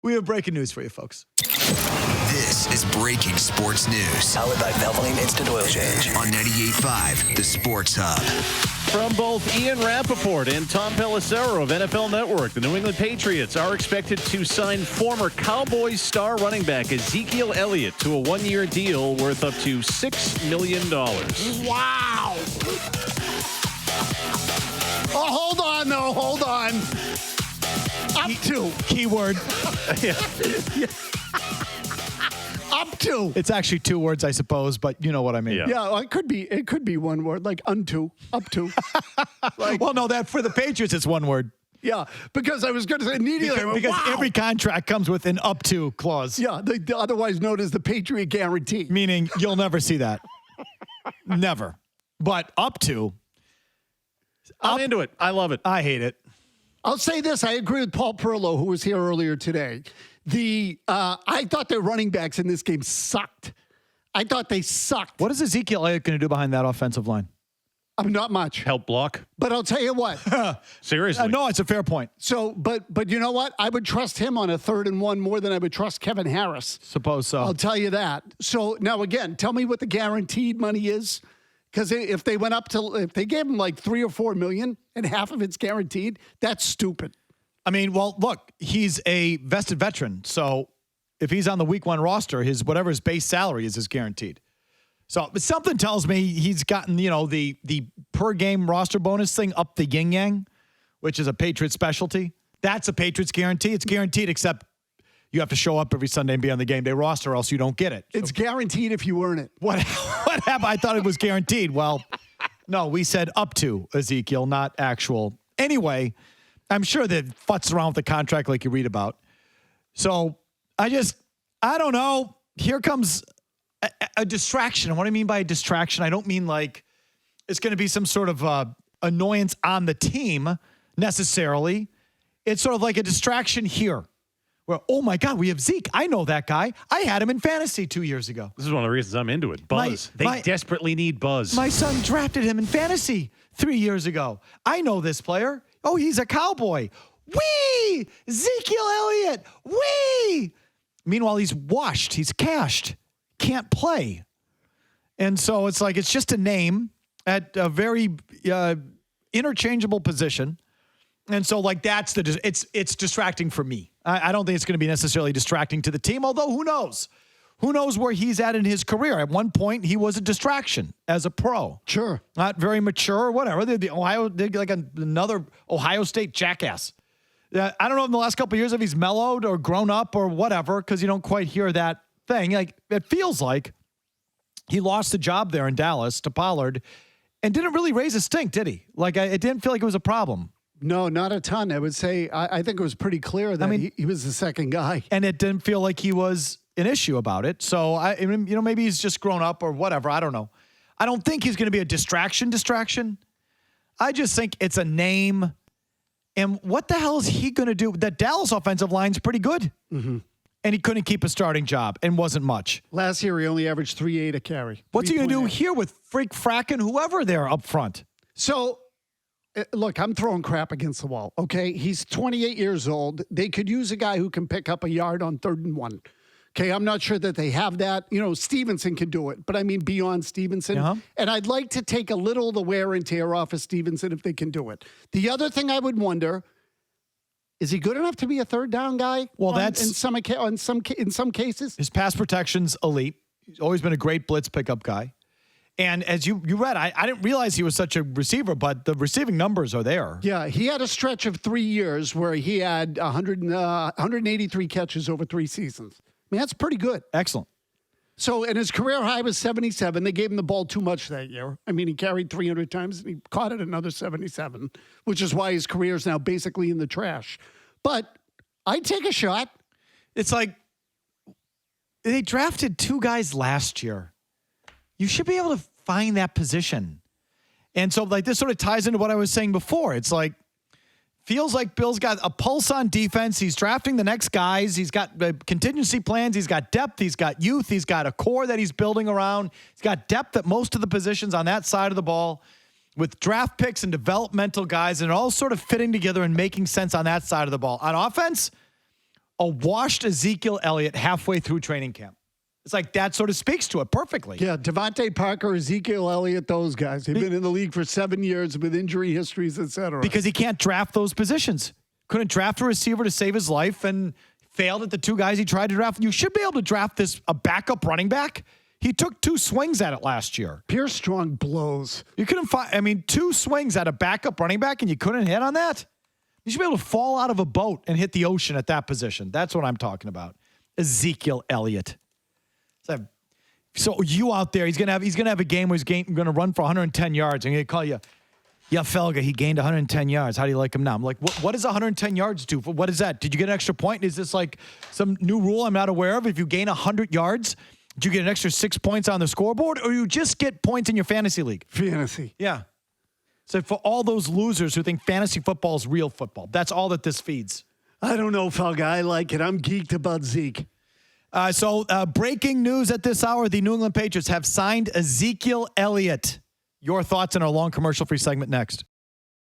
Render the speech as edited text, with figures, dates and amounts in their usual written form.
We have breaking news for you, folks. This is Breaking Sports News. Powered by Valvoline Instant Oil Change. On 98.5, the Sports Hub. From both Ian Rappaport and Tom Pelissero of NFL Network, the New England Patriots are expected to sign former Cowboys star running back Ezekiell Elliott to a one-year deal worth up to $6 million. Wow. Oh, hold on, though. Hold on. Up to. Keyword. Up to. It's actually two words, I suppose, but you know what I mean. Yeah. Yeah, it could be one word, like unto, up to. Well, no, that for the Patriots, it's one word. Yeah, because I was going to say immediately. Because wow. every contract comes with an up to clause. Yeah, otherwise known as the Patriot Guarantee. Meaning you'll never see that. Never. But up to. I'm into it. I love it. I hate it. I'll say this. I agree with Paul Perillo, who was here earlier today. I thought their running backs in this game sucked. I thought they sucked. What is Ezekiel Elliott going to do behind that offensive line? Not much. Help block. But I'll tell you what. Seriously. No, it's a fair point. So, but you know what? I would trust him on a 3rd and 1 more than I would trust Kevin Harris. Suppose so. I'll tell you that. So now again, tell me what the guaranteed money is. Because if they gave him like $3 or $4 million and half of it's guaranteed, that's stupid. I mean, well, look, he's a vested veteran. So if he's on the week 1 roster, whatever his base salary is guaranteed. So but something tells me he's gotten, the per game roster bonus thing up the yin yang, which is a Patriots specialty. That's a Patriots guarantee. It's guaranteed, except you have to show up every Sunday and be on the game day roster, or else you don't get it. It's guaranteed if you earn it. What happened? I thought it was guaranteed. Well, no, we said up to Ezekiel, not actual. Anyway, I'm sure that futz around with the contract like you read about. So I don't know. Here comes a distraction. And what I mean by a distraction, I don't mean like it's going to be some sort of annoyance on the team necessarily. It's sort of like a distraction here. Well, oh my God, we have Zeke. I know that guy. I had him in fantasy 2 years ago. This is one of the reasons I'm into it. Buzz. They desperately need buzz. My son drafted him in fantasy 3 years ago. I know this player. Oh, he's a Cowboy. Whee! Ezekiell Elliott. Whee! Meanwhile, he's washed. He's cashed. Can't play. And so it's like it's just a name at a very interchangeable position. And so, like, it's distracting for me. I don't think it's going to be necessarily distracting to the team, although who knows? Who knows where he's at in his career? At one point, he was a distraction as a pro. Sure. Not very mature or whatever. They're like another Ohio State jackass. I don't know in the last couple of years if he's mellowed or grown up or whatever, because you don't quite hear that thing. Like, it feels like he lost the job there in Dallas to Pollard and didn't really raise a stink, did he? Like, it didn't feel like it was a problem. No, not a ton. I would say I think it was pretty clear that he was the second guy. And it didn't feel like he was an issue about it. So, maybe he's just grown up or whatever. I don't know. I don't think he's going to be a distraction. I just think it's a name. And what the hell is he going to do? That Dallas offensive line's pretty good. Mm-hmm. And he couldn't keep a starting job and wasn't much. Last year, he only averaged 3.8 a carry. What's he going to do here with Freak Fracken, whoever there up front? So, look, I'm throwing crap against the wall, okay? He's 28 years old. They could use a guy who can pick up a yard on 3rd and 1. Okay, I'm not sure that they have that. Stevenson can do it, but I mean beyond Stevenson. Uh-huh. And I'd like to take a little of the wear and tear off of Stevenson if they can do it. The other thing I would wonder, is he good enough to be a 3rd down guy? Well, that's in some cases. His pass protection's elite. He's always been a great blitz pickup guy. And as you read, I didn't realize he was such a receiver, but the receiving numbers are there. Yeah, he had a stretch of 3 years where he had 183 catches over 3 seasons. I mean, that's pretty good. Excellent. So, and his career high was 77. They gave him the ball too much that year. I mean, he carried 300 times and he caught it another 77, which is why his career is now basically in the trash. But I'd take a shot. It's like they drafted 2 guys last year. You should be able to find that position. And so, like, this sort of ties into what I was saying before. It's like, feels like Bill's got a pulse on defense. He's drafting the next guys. He's got contingency plans. He's got depth. He's got youth. He's got a core that he's building around. He's got depth at most of the positions on that side of the ball with draft picks and developmental guys, and all sort of fitting together and making sense on that side of the ball. On offense, a washed Ezekiel Elliott halfway through training camp. It's like that sort of speaks to it perfectly. Yeah, Devontae Parker, Ezekiel Elliott, those guys. They've been in the league for 7 years with injury histories, et cetera. Because he can't draft those positions. Couldn't draft a receiver to save his life and failed at the two guys he tried to draft. You should be able to draft a backup running back. He took 2 swings at it last year. Pierce Strong blows. You couldn't find, 2 swings at a backup running back and you couldn't hit on that? You should be able to fall out of a boat and hit the ocean at that position. That's what I'm talking about. Ezekiel Elliott. So you out there, he's gonna have a game where he's going to run for 110 yards. I'm going to call you, yeah, Felger, he gained 110 yards. How do you like him now? I'm like, what does 110 yards do? What is that? Did you get an extra point? Is this like some new rule I'm not aware of? If you gain 100 yards, do you get an extra 6 points on the scoreboard, or you just get points in your fantasy league? Fantasy. Yeah. So for all those losers who think fantasy football is real football, that's all that this feeds. I don't know, Felga. I like it. I'm geeked about Zeke. So breaking news at this hour, the New England Patriots have signed Ezekiel Elliott. Your thoughts in our long commercial-free segment next.